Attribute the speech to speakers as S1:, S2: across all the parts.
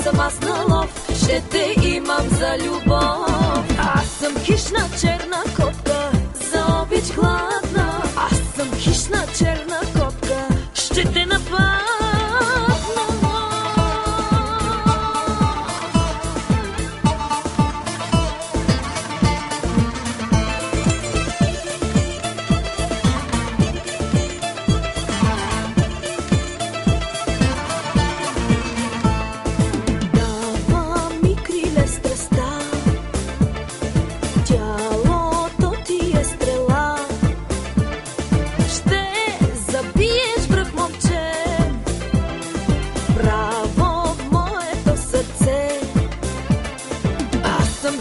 S1: съм аз на лов, ще те имам за любов. Аз съм хищна черна котка, за обич гладна. Аз съм хищна черна котка, ще те нападна.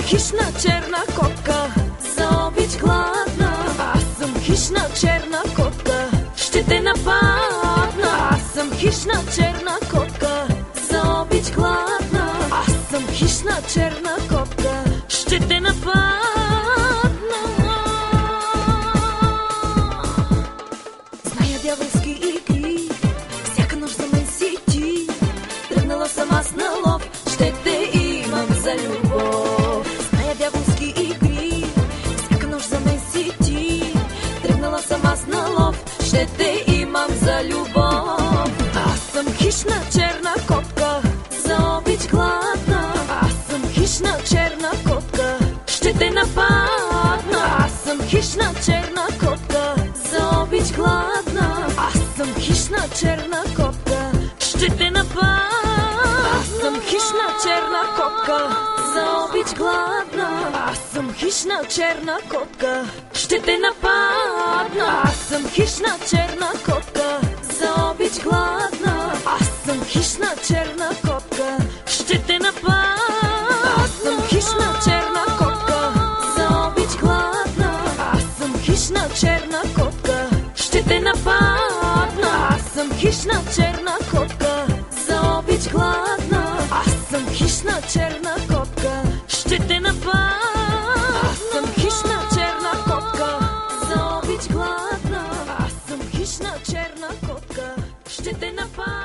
S1: Хищна черна котка, за обич гладна. Аз съм хищна черна котка, ще те нападна. Аз съм хищна черна котка, за обич гладна. Аз съм хищна черна котка, ще те нападна. Зная дяволски игри, всяка нощ за мен си ти. Тръгнала съм аз на лов, ще те имам за любов. Дяволски игри, всяка нощ за мен си ти. Тръгнала съм аз на лов, ще те имам за любов. Аз съм хищна черна котка, за обич гладна. Аз съм хищна черна котка, ще те нападна. Аз съм хищна черна котка, за обич гладна. Аз съм хищна черна котка, ще те нападна. Аз съм хищна черна котка, за обич гладна. Аз съм хищна черна котка, ще те нападна. Аз съм хищна черна котка, за обич гладна. Аз съм хищна черна котка, ще те нападна. Аз съм хищна черна котка, за обич гладна. Аз съм хищна черна котка, ще те нападна. Аз съм хищна черна котка, за обич гладна. Аз съм хищна черна котка, ще те нападна. Аз съм хищна черна котка, за обич гладна. Аз съм хищна черна котка, ще те нападна.